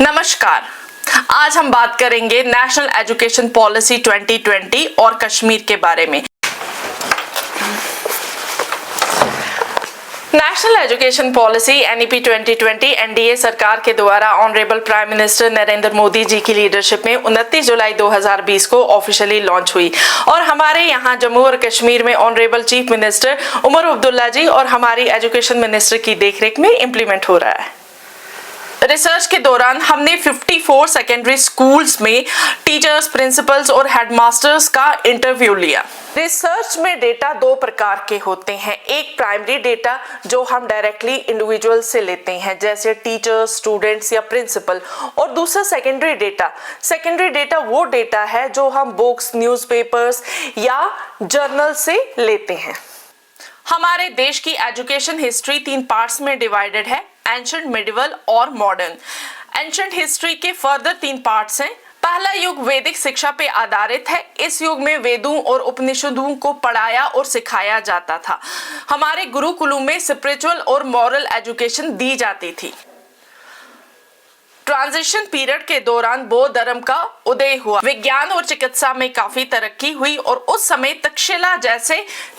नमस्कार। आज हम बात करेंगे नेशनल एजुकेशन पॉलिसी 2020 और कश्मीर के बारे में। National education policy NEP 2020 NDA सरकार के द्वारा honourable prime minister Narendra Modi ji की लीडरशिप में 29 जुलाई 2020 को ऑफिशियली लॉन्च हुई और हमारे यहाँ जम्मू और कश्मीर में honourable chief minister Omar Abdullah ji और हमारी एजुकेशन मिनिस्टर की देखरेख में इम्प्लीमेंट हो रहा है। रिसर्च के दौरान हमने 54 सेकेंडरी स्कूल्स में टीचर्स, प्रिंसिपल्स और हेडमास्टर्स का इंटरव्यू लिया। रिसर्च में डेटा दो प्रकार के होते हैं, एक प्राइमरी डेटा जो हम डायरेक्टली इंडिविजुअल से लेते हैं जैसे टीचर्स, स्टूडेंट्स या प्रिंसिपल, और दूसरा सेकेंडरी डेटा। सेकेंडरी डेटा वो डेटा है जो हम बुक्स, न्यूज़पेपर्स या जर्नल से लेते हैं। हमारे देश की एजुकेशन हिस्ट्री 3 पार्ट्स में डिवाइडेड है, एंशिएंट, मिडिवल और मॉडर्न। एंशिएंट हिस्ट्री के फर्दर 3 पार्ट्स हैं। पहला युग वैदिक शिक्षा पे आधारित है। इस युग में वेदों और उपनिषदों को पढ़ाया और सिखाया जाता था। हमारे गुरुकुलों में स्पिरिचुअल और मॉरल एजुकेशन दी जाती थी। ट्रांजिशन पीरियड के दौरान बौद्ध धर्म का उदय हुआ, विज्ञान और चिकित्सा में काफी तरक्की हुई और उस समय तक्षशिला जैसे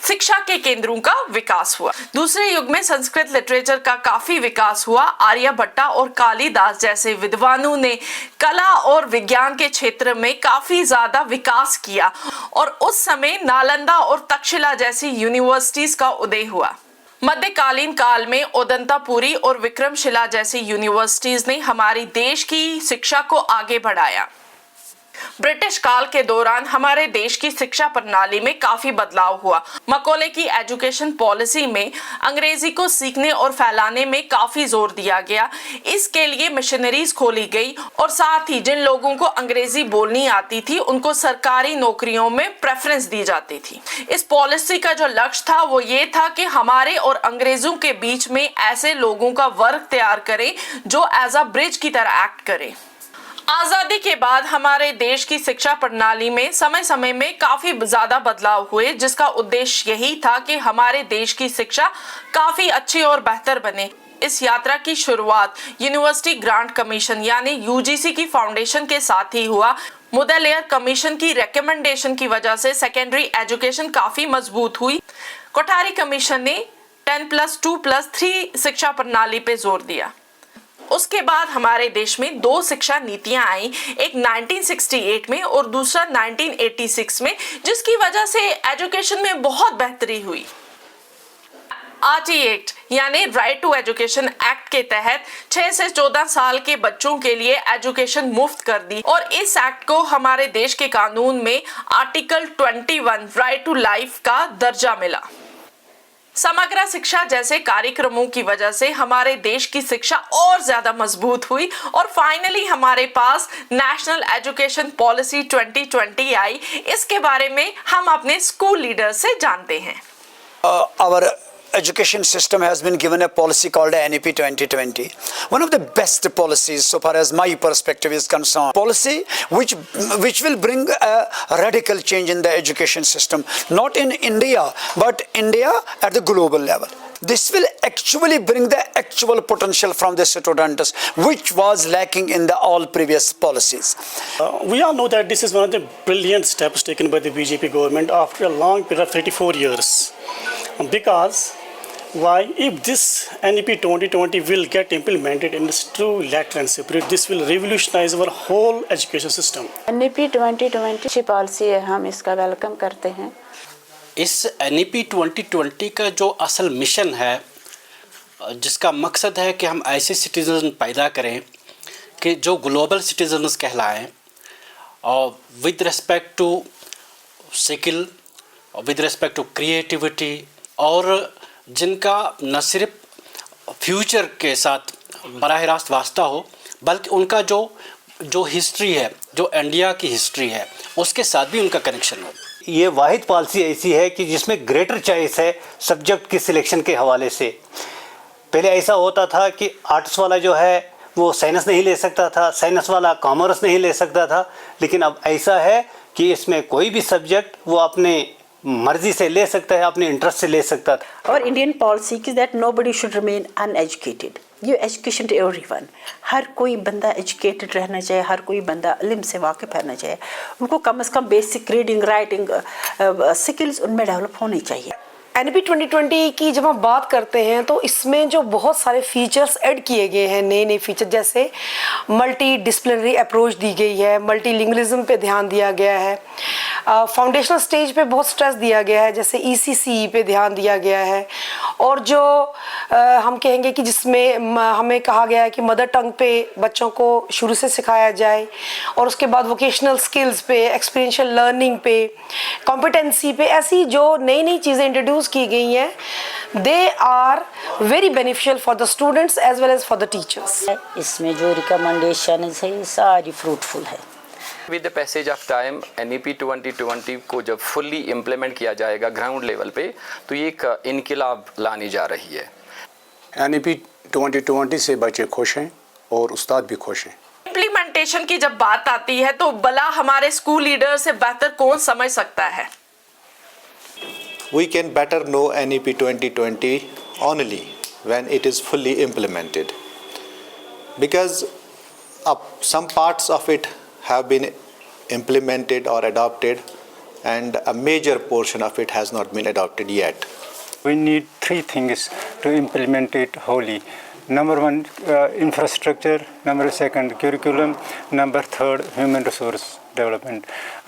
शिक्षा के केंद्रों का विकास हुआ। दूसरे युग में संस्कृत लिटरेचर का काफी विकास हुआ। आर्यभट्ट और कालिदास जैसे विद्वानों ने कला और विज्ञान के क्षेत्र में काफी ज्यादा विकास किया और उस समय नालंदा और तक्षशिला जैसी यूनिवर्सिटीज का उदय हुआ। मध्यकालीन काल में ओदंतापुरी और विक्रमशिला जैसी यूनिवर्सिटीज ने हमारी देश की शिक्षा को आगे बढ़ाया। ब्रिटिश काल के दौरान हमारे देश की शिक्षा प्रणाली में काफी बदलाव हुआ। मकौले की एजुकेशन पॉलिसी में अंग्रेजी को सीखने और फैलाने में काफी जोर दिया गया। इसके लिए मिशनरीज खोली गई और साथ ही जिन लोगों को अंग्रेजी बोलनी आती थी उनको सरकारी नौकरियों में प्रेफरेंस दी जाती थी। इस पॉलिसी का जो लक्ष्य था वो ये था कि हमारे और अंग्रेजों के बीच में ऐसे लोगों का वर्ग तैयार करें जो एज अ ब्रिज की तरह एक्ट करे। आजादी के बाद हमारे देश की शिक्षा प्रणाली में समय समय में काफी ज्यादा बदलाव हुए, जिसका उद्देश्य यही था कि हमारे देश की शिक्षा काफी अच्छी और बेहतर बने। इस यात्रा की शुरुआत यूनिवर्सिटी ग्रांट कमीशन यानी यूजीसी की फाउंडेशन के साथ ही हुआ। मुदलियार कमीशन की रिकमेंडेशन की वजह से सेकेंडरी एजुकेशन काफी मजबूत हुई। कोठारी कमीशन ने 10+2+3 शिक्षा प्रणाली पे जोर दिया। उसके बाद हमारे देश में 2 शिक्षा नीतियां आई, एक 1968 में और दूसरा 1986 में, जिसकी वजह से एजुकेशन में बहुत बेहतरी हुई। आरटी एक्ट यानी राइट टू एजुकेशन एक्ट के तहत 6 से 14 साल के बच्चों के लिए एजुकेशन मुफ्त कर दी और इस एक्ट को हमारे देश के कानून में आर्टिकल 21 राइट टू लाइफ का दर्जा मिला। समग्र शिक्षा जैसे कार्यक्रमों की वजह से हमारे देश की शिक्षा और ज्यादा मजबूत हुई और फाइनली हमारे पास नेशनल एजुकेशन पॉलिसी 2020 आई। इसके बारे में हम अपने स्कूल लीडर से जानते हैं। Our education system has been given a policy called NEP 2020. One of the best policies so far as my perspective is concerned. Policy which will bring a radical change in the education system, not in India, but India at the global level. This will actually bring the actual potential from the students, which was lacking in the all previous policies. We all know that this is one of the brilliant steps taken by the BJP government after a long period of 34 years. Because why? If this NEP 2020 will get implemented in its true lateral spirit, this will revolutionize our whole education system. NEP 2020 अच्छी policy है, हम इसका welcome करते हैं। इस NEP 2020 का जो असल मिशन है, जिसका मकसद है कि हम ऐसे सिटीजन पैदा करें कि जो ग्लोबल सिटीजन्स कहलाएं और with respect to skill, with respect to creativity, और जिनका न सिर्फ फ्यूचर के साथ बराह रास्त वास्ता हो बल्कि उनका जो हिस्ट्री है, जो इंडिया की हिस्ट्री है, उसके साथ भी उनका कनेक्शन हो। ये वाहिद पॉलिसी ऐसी है कि जिसमें ग्रेटर चॉइस है सब्जेक्ट की सिलेक्शन के हवाले से। पहले ऐसा होता था कि आर्ट्स वाला जो है वो साइंस नहीं ले सकता था, साइंस वाला कॉमर्स नहीं ले सकता था, लेकिन अब ऐसा है कि इसमें कोई भी सब्जेक्ट वो अपने मर्जी से ले सकता है, अपने इंटरेस्ट से ले सकता था। और इंडियन पॉलिसी की that nobody should remain uneducated. You education to everyone, हर कोई बंदा एजुकेटेड रहना चाहिए, हर कोई बंदा इल्म से वाकिफ़ रहना चाहिए। उनको कम से कम बेसिक रीडिंग राइटिंग स्किल्स उनमें डेवलप होनी चाहिए। NEP 2020 की जब हम बात करते हैं तो इसमें जो बहुत सारे फीचर्स ऐड किए गए हैं, नए नए फीचर, जैसे मल्टी डिसिप्लिनरी अप्रोच दी गई है, मल्टीलिंगुअलिज्म पे ध्यान दिया गया है, फाउंडेशनल स्टेज पे बहुत स्ट्रेस दिया गया है, जैसे ECCE पे ध्यान दिया गया है, और जो हम कहेंगे कि जिसमें हमें कहा गया है कि मदर टंग पे बच्चों को शुरू से सिखाया जाए, और उसके बाद वोकेशनल स्किल्स पे, एक्सपीरियंशियल लर्निंग पे, कॉम्पिटेंसी पे, ऐसी जो नई नई चीज़ें इंट्रोड्यूस की गई हैं, they are very beneficial for the students as well as for the teachers. इसमें जो रिकमेंडेशन है सारी फ्रूटफुल है। With the passage of time NEP 2020 को जब फुल्ली इम्प्लीमेंट किया जाएगा ग्राउंड लेवल पे, तो ये एक इनकलाब लाने जा रही है। NEP 2020 से बच्चे खुश हैं और उस्ताद भी खुश हैं। इम्प्लीमेंटेशन की जब बात आती है तो भला हमारे स्कूल लीडर से बेहतर कौन समझ सकता है? We can better know NEP 2020 only when it is fully implemented, because some parts of it have been implemented or adopted and a major portion of it has not been adopted yet. We need three things to implement it wholly. Number one, infrastructure. Number second, curriculum. Number third, human resource development.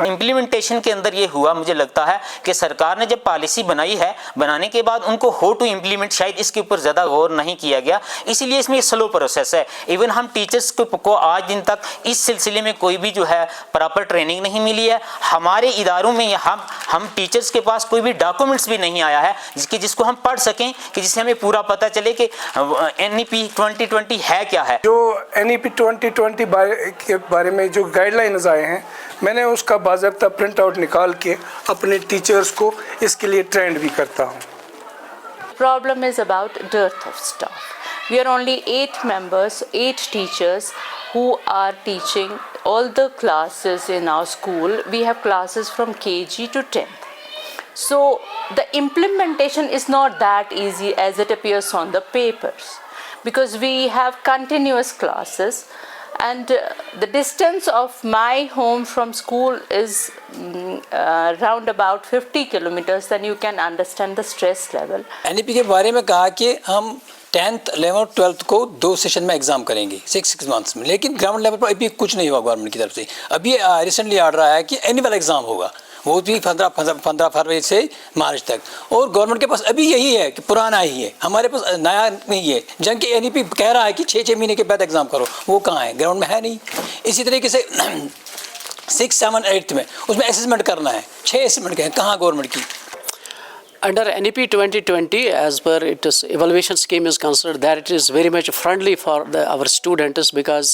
Implementation के अंदर ये हुआ, मुझे लगता है कि सरकार ने जब पॉलिसी बनाई है, बनाने के बाद उनको हाउ टू इम्प्लीमेंट शायद इसके ऊपर ज़्यादा गौर नहीं किया गया, इसीलिए इसमें स्लो प्रोसेस है। इवन हम टीचर्स को आज दिन तक इस सिलसिले में कोई भी जो है प्रॉपर ट्रेनिंग नहीं मिली है। हमारे इदारों में हम टीचर्स के पास कोई भी डॉक्यूमेंट्स भी नहीं आया है जिसको हम पढ़ सकें, कि जिससे हमें पूरा पता चले कि NEP 2020 है क्या है। जो NEP 2020 के बारे में जो गाइडलाइंस आए हैं, मैंने उसका बाज़ाब्ता प्रिंट आउट निकाल के अपने टीचर्स को इसके लिए ट्रेंड भी करता हूँ। Problem is about dearth of staff. We are only 8 members, 8 teachers who are teaching all the classes in our school. We have classes from KG to 10th. So the implementation is not that easy as it appears on the papers, because we have continuous classes. And the distance of my home from school is round about 50 kilometers. Then you can understand the stress level. NEP के बारे में कहा कि हम 10th, 11th, 12th को 2 session में exam करेंगे 6 months में, लेकिन ग्राउंड लेवल पर अभी कुछ नहीं हुआ गवर्नमेंट की तरफ से। अभी रिसेंटली आ रहा है कि एनुअल एग्जाम होगा, वो भी 15 फरवरी से मार्च तक, और गवर्नमेंट के पास अभी यही है कि पुराना ही है, हमारे पास नया नहीं है। जंग के NEP कह रहा है कि 6 महीने के बाद एग्जाम करो, वो कहाँ है? ग्राउंड में है नहीं। इसी तरीके से 6, 7, 8 में उसमें असेसमेंट करना है, 6 असेसमेंट के हैं, कहाँ गवर्नमेंट की? Under NEP 2020, as per its evaluation scheme is concerned, that it is very much friendly for our students, because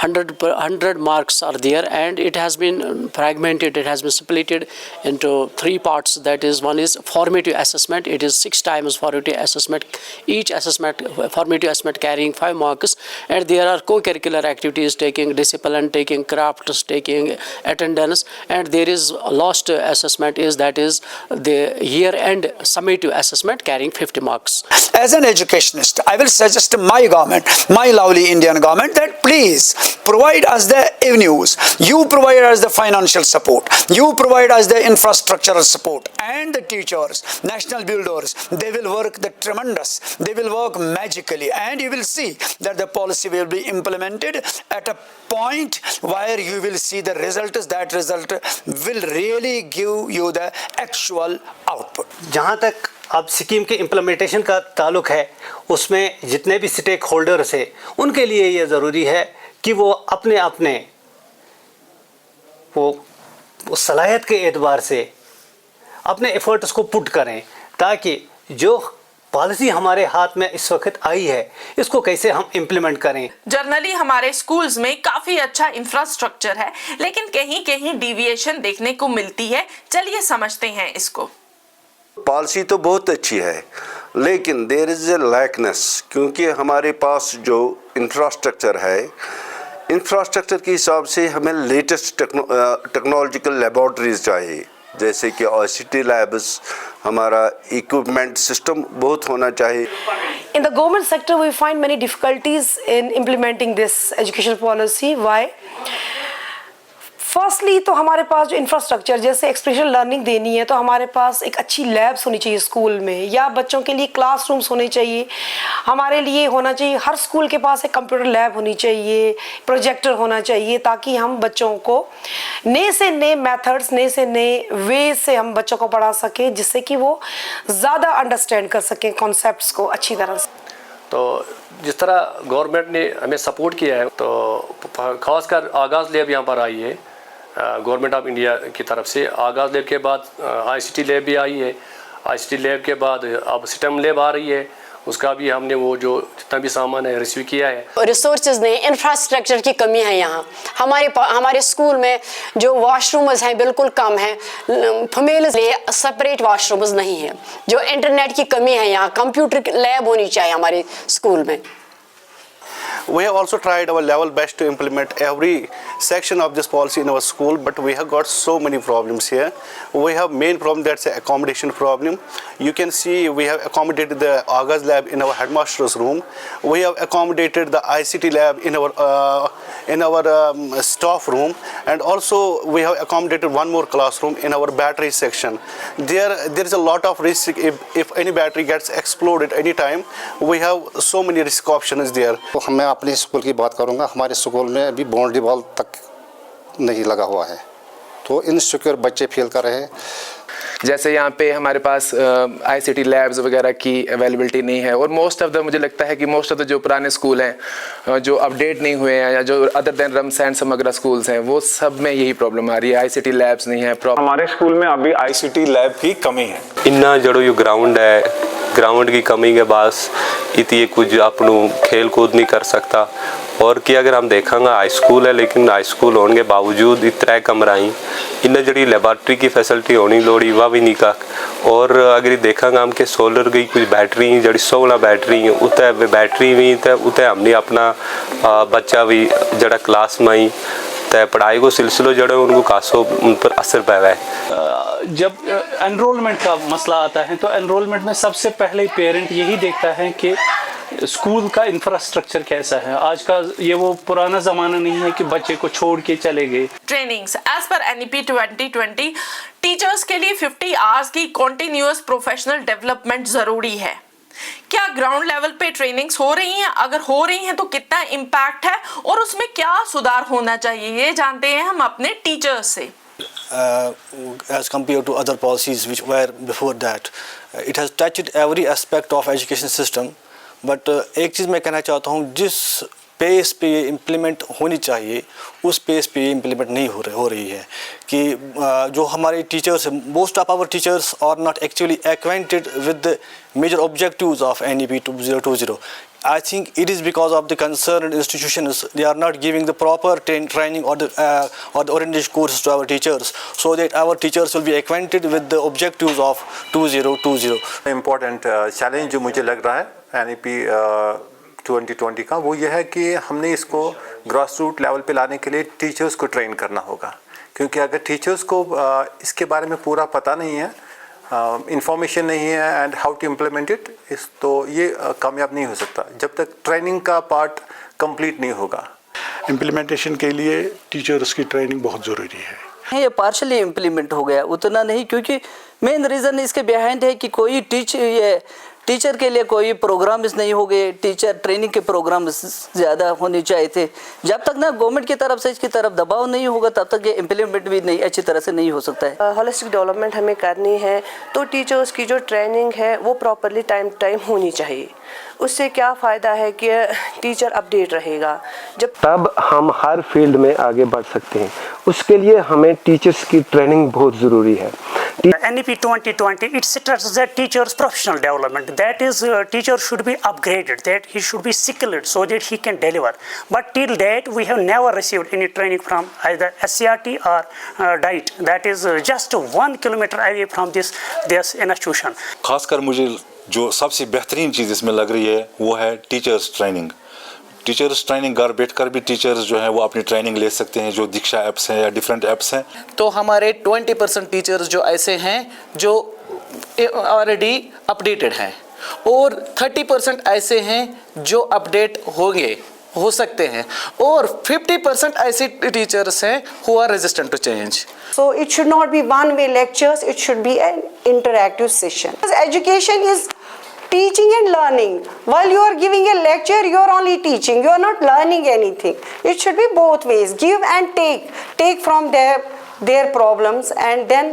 100 marks are there, and it has been fragmented. It has been splitted into 3 parts. That is, one is formative assessment. It is 6 times formative assessment. Each formative assessment carrying 5 marks, and there are co-curricular activities, taking discipline, taking crafts, taking attendance, and there is last assessment that is the year-end summative assessment carrying 50 marks. As an educationist, I will suggest to my government, my lovely Indian government, that please provide us the avenues. You provide us the financial support. You provide us the infrastructural support. And the teachers, national builders, they will work the tremendous. They will work magically. And you will see that the policy will be implemented at a point where you will see the result. That result will really give you the actual output. जहाँ तक अब scheme के implementation का ताल्लुक है, उसमें जितने भी स्टेक होल्डर्स हैं, उनके लिए ये ज़रूरी है कि वो अपने वो सलाहियत के एतबार से अपने एफर्ट्स को पुट करें, ताकि जो पॉलिसी हमारे हाथ में इस वक्त आई है, इसको कैसे हम इम्प्लीमेंट करें। जनरली हमारे स्कूल्स में काफी अच्छा इंफ्रास्ट्रक्चर है, लेकिन कहीं कहीं डिविएशन देखने को मिलती है। चलिए समझते हैं इसको। पॉलिसी तो बहुत अच्छी है, लेकिन देयर इज़ ए लैकनेस, क्योंकि हमारे पास जो इंफ्रास्ट्रक्चर है, इंफ्रास्ट्रक्चर के हिसाब से हमें लेटेस्ट टेक्नोलॉजिकल लेबॉर्ट्रीज चाहिए, जैसे कि ICT लैब्स, हमारा इक्विपमेंट सिस्टम बहुत होना चाहिए। In the government sector, we find many difficulties in implementing this education policy. Why? Firstly तो हमारे पास जो इंफ्रास्ट्रक्चर, जैसे एक्सपीरियंशियल लर्निंग देनी है तो हमारे पास एक अच्छी लैब्स होनी चाहिए स्कूल में, या बच्चों के लिए क्लासरूम्स होने चाहिए। हमारे लिए होना चाहिए हर स्कूल के पास एक कंप्यूटर लैब होनी चाहिए, प्रोजेक्टर होना चाहिए, ताकि हम बच्चों को नए से नए मेथड्स, नए से नए वे से हम बच्चों को पढ़ा सकें, जिससे कि वो ज़्यादा अंडरस्टैंड कर सकें कॉन्सेप्ट्स को अच्छी तरह से। तो जिस तरह गवर्नमेंट ने हमें सपोर्ट किया है, तो खासकर आगाज़ लैब यहाँ पर आई है गवर्नमेंट ऑफ इंडिया की तरफ से। आगाज़ लैब के बाद ICT लैब भी आई है, ICT लैब के बाद अब सिस्टम लैब आ रही है, उसका भी हमने वो जो जितना भी सामान है रिसीव किया है। रिसोर्सेज नहीं, इंफ्रास्ट्रक्चर की कमी है यहाँ। हमारे स्कूल में जो वॉशरूम्स हैं बिल्कुल कम हैं, फीमेल्स लिए सेपरेट वॉशरूम्स नहीं है। जो इंटरनेट की कमी है यहाँ, कंप्यूटर लैब होनी चाहिए हमारे स्कूल में। We have also tried our level best to implement every section of this policy in our school, but we have got so many problems here. We have main problem, that's the accommodation problem. You can see we have accommodated the Agaz lab in our headmaster's room. We have accommodated the ICT lab in our staff room, and also we have accommodated one more classroom in our battery section. There is a lot of risk if any battery gets exploded anytime. We have so many risk options there. मैं अपने school की बात करूंगा। हमारे school में अभी boundary wall तक नहीं लगा हुआ है, तो इनसिक्योर बच्चे फील कर रहे हैं। जैसे यहाँ पे हमारे पास ICT लैब्स वगैरह की अवेलेबिलिटी नहीं है, और मोस्ट ऑफ द मुझे लगता है कि मोस्ट ऑफ द जो पुराने स्कूल हैं जो अपडेट नहीं हुए हैं, या जो अदर देन रम्स एंड समग्रा स्कूल्स हैं, वो सब में यही प्रॉब्लम आ रही है। ICT लैब्स नहीं है। हमारे स्कूल में अभी ICT लैब की कमी है। इन्ना जड़ो यो ग्राउंड है, ग्राउंड की कमी के पास इतनी कुछ अपनू खेल कूद नहीं कर सकता। और कि अगर हम देखेंगे हाई स्कूल है, लेकिन हाई स्कूल होने के बावजूद इतना कमरा ही इन्हें जड़ी लेबॉर्ट्री की फैसिलिटी होनी लोड़ी वह भी नहीं का। और अगर देखेंगे हम के सोलर की कुछ बैटरी जड़ी 16 बैटरी उतने बैटरी भी तो उतने हमने अपना बच्चा भी जड़ा क्लास में ही तो पढ़ाई को सिलसिलो जड़े उनको खासो उन पर असर पा है। जब एनरोलमेंट का मसला आता है तो एनरोलमेंट में सबसे पहले पेरेंट यही देखता है कि स्कूल का इंफ्रास्ट्रक्चर कैसा है। आज का ये वो पुराना ज़माना नहीं है कि बच्चे को छोड़ के चले गए। Trainings as per NEP 2020 teachers के लिए 50 आवर्स की कॉन्टिन्यूअस प्रोफेशनल डेवलपमेंट जरूरी है। क्या ग्राउंड लेवल पे ट्रेनिंग्स हो रही हैं? अगर हो रही हैं तो कितना इम्पैक्ट है और उसमें क्या सुधार होना चाहिए, ये जानते हैं हम अपने टीचर्स से। As compared to other policies which were before that, it has touched every aspect of education system. But एक चीज़ मैं कहना चाहता हूँ, जिस पेस पे ये इम्प्लीमेंट होनी चाहिए उस पेस पे ये इम्प्लीमेंट नहीं हो रही है। कि जो हमारे teachers, most of our teachers are not actually acquainted with the major objectives of NEP 2020. I think it is because of the concerned institutions, they are not giving the proper training or the orientation courses to our teachers, so that our teachers will be acquainted with the objectives of 2020. Important challenge जो मुझे लग रहा है NEP 2020 का, वो ये है कि हमने इसको ग्रास रूट लेवल पे लाने के लिए टीचर्स को ट्रेन करना होगा। क्योंकि अगर टीचर्स को इसके बारे में पूरा पता नहीं है, इंफॉर्मेशन नहीं है and how to implement it, तो ये कामयाब नहीं हो सकता जब तक ट्रेनिंग का पार्ट कंप्लीट नहीं होगा। इम्प्लीमेंटेशन के लिए टीचर्स की ट्रेनिंग बहुत ज़रूरी है। ये पार्शली इम्प्लीमेंट हो गया, उतना नहीं, क्योंकि मेन रीज़न इसके बिहाइंड है कि कोई टीचर के लिए कोई प्रोग्राम्स नहीं हो गए, टीचर ट्रेनिंग के प्रोग्राम्स ज़्यादा होने चाहिए थे। जब तक ना गवर्नमेंट की तरफ से इसकी तरफ दबाव नहीं होगा तब तक ये इम्प्लीमेंट भी नहीं अच्छी तरह से नहीं हो सकता है। होलिस्टिक डेवलपमेंट हमें करनी है तो टीचर्स की जो ट्रेनिंग है वो प्रॉपरली टाइम टाइम होनी चाहिए। उससे क्या फ़ायदा है कि टीचर अपडेट रहेगा, जब तब हम हर फील्ड में आगे बढ़ सकते हैं। उसके लिए हमें टीचर्स की ट्रेनिंग बहुत ज़रूरी है। NEP 2020, it stresses that teachers' professional development. That is, teacher should be upgraded, that he should be skilled so that he can deliver. But till date, we have never received any training from either SCRT or DIET. That is just 1 kilometer away from this institution. खासकर मुझे जो सबसे बेहतरीन चीज़ इसमें लग रही है वो है टीचर्स ट्रेनिंग। टीचर्स ट्रेनिंग घर बैठकर भी टीचर्स जो हैं वो अपनी ट्रेनिंग ले सकते हैं, जो दीक्षा ऐप्स हैं या डिफरेंट ऐप्स हैं। तो हमारे 20% टीचर्स जो ऐसे हैं जो ऑलरेडी अपडेटेड हैं और 30% ऐसे हैं जो अपडेट हो सकते हैं और 50% ऐसे टीचर्स हैं who are resistant to change. So it should not be one-way lectures, it should be an interactive session. Because education is teaching and learning. While you are giving a lecture, you are only teaching, you are not learning anything. It should be both ways, give and take. Take from their problems and then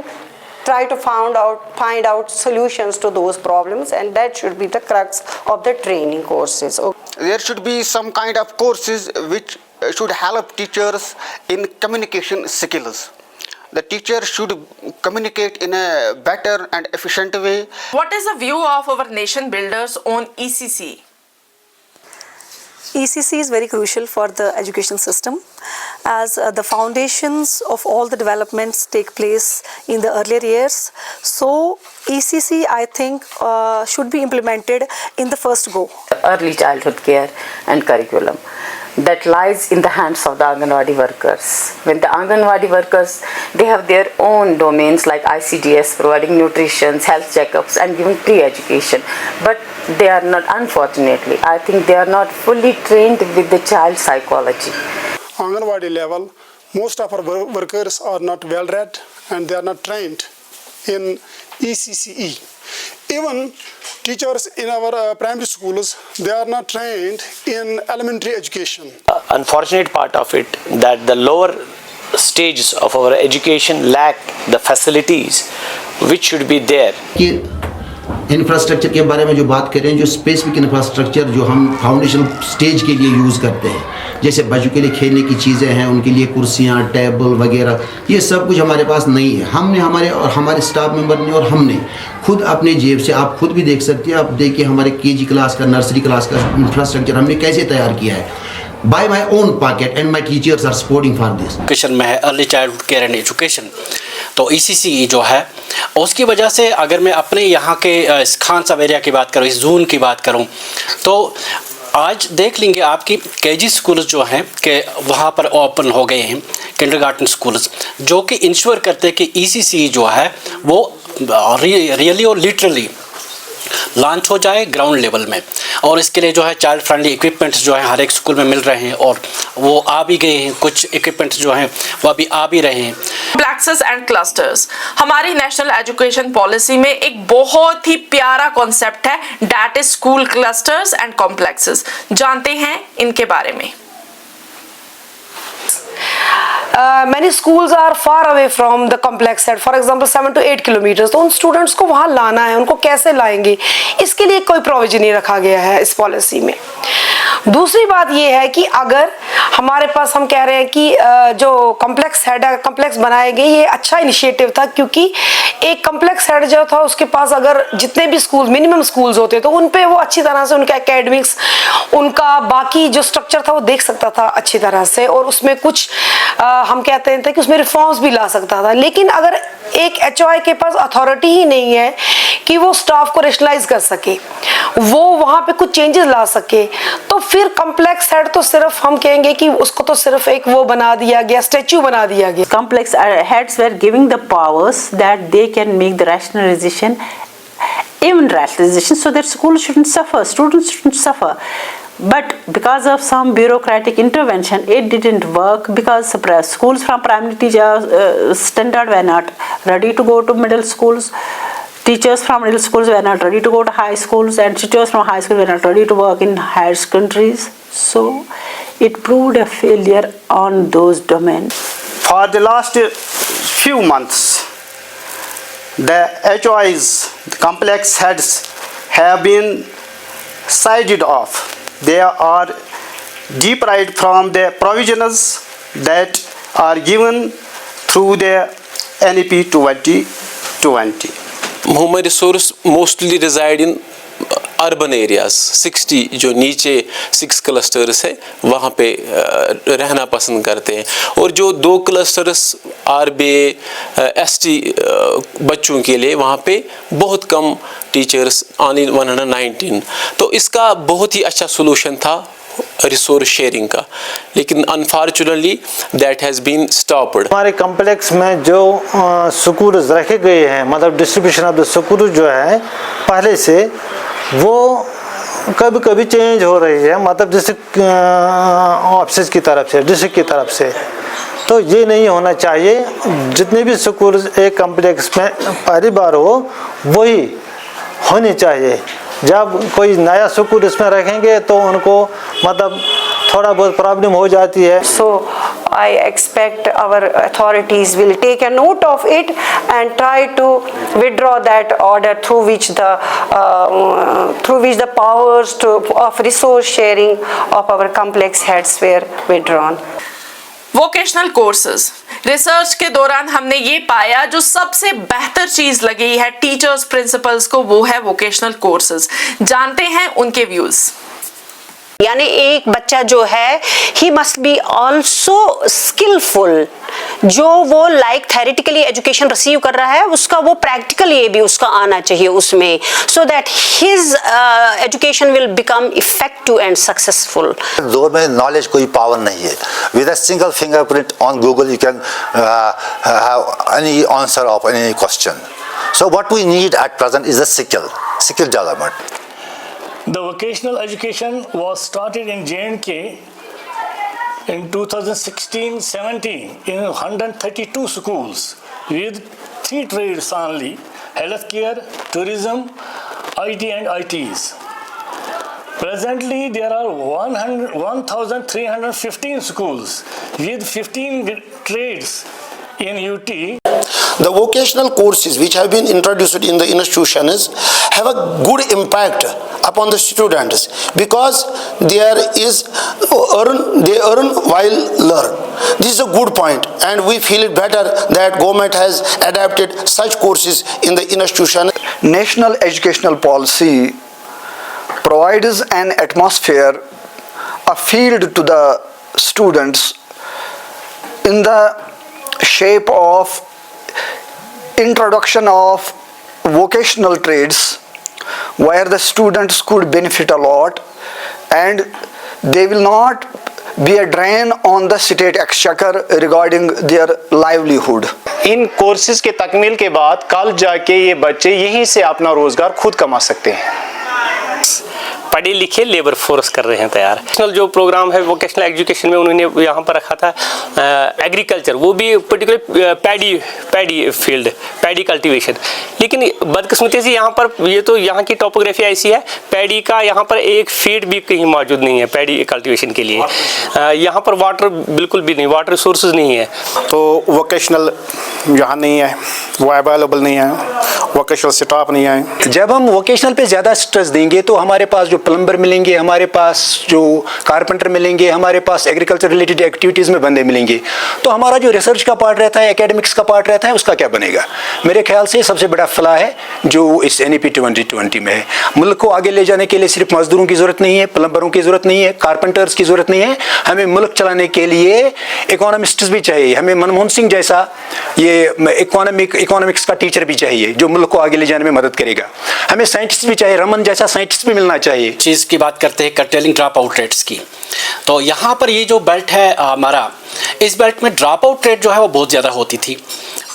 try to find out solutions to those problems, and that should be the crux of the training courses. There should be some kind of courses which should help teachers in communication skills. The teacher should communicate in a better and efficient way. What is the view of our nation builders on ECC? ECC is very crucial for the education system as the foundations of all the developments take place in the earlier years. So ECC I think should be implemented in the first go. Early childhood care and curriculum that lies in the hands of the Anganwadi workers. When the Anganwadi workers, they have their own domains like ICDS, providing nutrition, health checkups and giving pre-education. But they are not, unfortunately, I think they are not fully trained with the child psychology. Anganwadi level, most of our workers are not well read and they are not trained in ECCE. Even teachers in our primary schools, they are not trained in elementary education. Unfortunate part of it that the lower stages of our education lack the facilities which should be there. Infrastructure के बारे में जो बात कर रहे हैं, जो specific infrastructure जो हम फाउंडेशन स्टेज के लिए यूज़ करते हैं, जैसे बच्चों के लिए खेलने की चीज़ें हैं, उनके लिए कुर्सियाँ, टेबल वगैरह, ये सब कुछ हमारे पास नहीं है। हमने हमारे स्टाफ मेंबर ने और हमने खुद अपने जेब से, आप खुद भी देख सकते हैं, आप देखिए हमारे केजी क्लास का, नर्सरी क्लास का इंफ्रास्ट्रक्चर हमने कैसे तैयार किया है। By my own pocket and my teachers are supporting for this. Education में है early childhood care and education, तो ECC जो है उसकी वजह से अगर मैं अपने यहाँ के खान साहब एरिया की बात करूँ, इस जोन की बात करूँ, तो आज देख लेंगे आपकी केजी स्कूल्स जो हैं कि वहाँ पर ओपन हो गए हैं, किंडरगार्टन स्कूल्स, जो कि इंश्योर करते हैं कि ECC जो है वो रियली और लिटरली लॉन्च हो जाए ग्राउंड लेवल में। और इसके लिए जो है चाइल्ड फ्रेंडली इक्विपमेंट्स जो हैं हर एक स्कूल में मिल रहे हैं और वो आ भी गए हैं, कुछ इक्विपमेंट्स जो हैं वो अभी आ भी रहे हैं। कॉम्प्लेक्सेस एंड क्लस्टर्स हमारी नेशनल एजुकेशन पॉलिसी में एक बहुत ही प्यारा कॉन्सेप्ट है, that is school clusters and complexes. जानते हैं इनके बारे में। Many schools are far away from the complex set, for example 7 to 8 kilometers. तो उन स्टूडेंट्स को वहाँ लाना है, उनको कैसे लाएंगे, इसके लिए कोई प्रोविजन नहीं रखा गया है इस पॉलिसी में। दूसरी बात ये है कि अगर हमारे पास हम कह रहे हैं कि जो कॉम्प्लेक्स हेड है, कॉम्प्लेक्स बनाए गए, ये अच्छा इनिशिएटिव था क्योंकि एक कॉम्प्लेक्स हेड जो था उसके पास अगर जितने भी स्कूल मिनिमम स्कूल्स होते तो उन पे वो अच्छी तरह से उनका एकेडमिक्स, उनका बाकी जो स्ट्रक्चर था वो देख सकता था अच्छी तरह से, और उसमें कुछ हम कहते थे कि उसमें रिफॉर्म्स भी ला सकता था। लेकिन अगर एक HOI के पास अथॉरिटी ही नहीं है कि वो स्टाफ को रेशनलाइज कर सके, वो वहाँ पे कुछ चेंजेस ला सके, तो फिर कॉम्प्लेक्स हेड तो सिर्फ हम कहेंगे कि उसको तो सिर्फ एक वो बना दिया गया, स्टैच्यू बना दिया गया। Complex heads were giving the powers that they can make the rationalization, even rationalization, so that schools shouldn't suffer, students shouldn't suffer. But because of some bureaucratic intervention, it didn't work because schools from primary teacher standard were not ready to go to middle schools. Teachers from middle schools were not ready to go to high schools, and teachers from high schools were not ready to work in higher secondaries. So it proved a failure on those domains. For the last few months, the HOIs, the complex heads, have been sided off. They are deprived from the provisions that are given through the NEP 2020. Human resource mostly reside in urban areas. 60 जो नीचे 6 clusters है वहाँ पे रहना पसंद करते हैं, और जो 2 क्लस्टर्स RBA ST बच्चों के लिए वहाँ पे बहुत कम टीचर्स, only 119। तो इसका बहुत ही अच्छा सोल्यूशन था रिसोर्स शेयरिंग का, लेकिन unfortunately that has been stopped. हमारे कॉम्प्लेक्स में जो स्कूल रखे गए हैं, मतलब डिस्ट्रीब्यूशन ऑफ द स्कूल जो है पहले से वो कभी कभी चेंज हो रही है, मतलब डिस्ट्रिक्ट ऑफिस की तरफ से, डिस्ट्रिक्ट की तरफ से। तो ये नहीं होना चाहिए। जितने भी स्कूल एक कॉम्प्लेक्स में पहली बार हो वही होनी चाहिए। जब कोई नया स्कूल इसमें रखेंगे तो उनको मतलब थोड़ा बहुत प्रॉब्लम हो जाती है। So I expect our authorities will take a note of it and try to withdraw that order through which the powers of resource sharing of our complex heads were withdrawn. Vocational courses research के दौरान हमने ये पाया जो सबसे बेहतर चीज लगी है टीचर्स प्रिंसिपल्स को, वो है वोकेशनल कोर्सेज। जानते हैं उनके व्यूज। यानी एक बच्चा जो है he must be also skillful, जो वो लाइक थेरेटिकली एजुकेशन रिसीव कर रहा है उसका वो प्रैक्टिकल ये भी उसका आना चाहिए उसमें, so that his education will become effective and successful. दौर में नॉलेज कोई पावर नहीं है। With a single fingerprint on Google you can have any answer of any question. So what we need at present is a skill development. The vocational education was started in J&K in 2016-17 in 132 schools with 3 trades only: healthcare, tourism, IT and ITs. Presently, there are 1,315 schools with 15 trades in UT. The vocational courses which have been introduced in the institutions have a good impact upon the students because they earn while learn. This is a good point, and we feel it better that government has adapted such courses in the institution. National educational policy provides an atmosphere, a field to the students in the shape of introduction of vocational trades where the students could benefit a lot and they will not be a drain on the state exchequer regarding their livelihood. In courses के तकमील के बाद कल जाके ये बच्चे यहीं से अपना रोजगार खुद कमा सकते हैं। पढ़े लिखे लेबर फोर्स कर रहे हैं तैयार। जो प्रोग्राम है वोकेशनल एजुकेशन में उन्होंने यहाँ पर रखा था एग्रीकल्चर, वो भी particular paddy field, paddy cultivation. लेकिन बदकिस्मती से यहाँ पर ये तो यहाँ की टोपोग्राफी ऐसी है, पैडी का यहाँ पर एक फील्ड भी कहीं मौजूद नहीं है पैडी कल्टीवेशन के लिए। यहाँ पर वाटर बिल्कुल भी नहीं, वाटर रिसोर्सेज नहीं है। तो वोकेशनल यहाँ नहीं है, वो अवेलेबल नहीं है, वोकेशनल स्टाफ नहीं है। जब हम वोकेशनल पे ज़्यादा स्ट्रेस देंगे तो हमारे पास जो प्लम्बर मिलेंगे, हमारे पास जो कारपेंटर मिलेंगे, हमारे पास एग्रीकल्चर रिलेटेड एक्टिविटीज़ में बंदे मिलेंगे, तो हमारा जो रिसर्च का पार्ट रहता है, एकेडमिक्स का पार्ट रहता है, उसका क्या बनेगा। मेरे ख्याल से सबसे बड़ा फला है जो इस NEP 2020 में है। मुल्क को आगे ले जाने के लिए सिर्फ मजदूरों की ज़रूरत नहीं है, प्लम्बरों की ज़रूरत नहीं है, कारपेंटर्स की ज़रूरत नहीं है, हमें मुल्क चलाने के लिए इकोनॉमिस्ट्स भी चाहिए। हमें मनमोहन सिंह जैसा ये इकोनॉमिक्स का टीचर भी चाहिए जो मुल्क को आगे ले जाने में मदद करेगा। हमें साइंटिस्ट भी चाहिए, रमन जैसा साइंटिस्ट भी मिलना चाहिए। चीज़ की बात करते हैं कर्टेलिंग ड्रॉप आउट रेट्स की, तो यहाँ पर ये जो बेल्ट है हमारा, इस बेल्ट में ड्रॉप आउट रेट जो है वो बहुत ज़्यादा होती थी।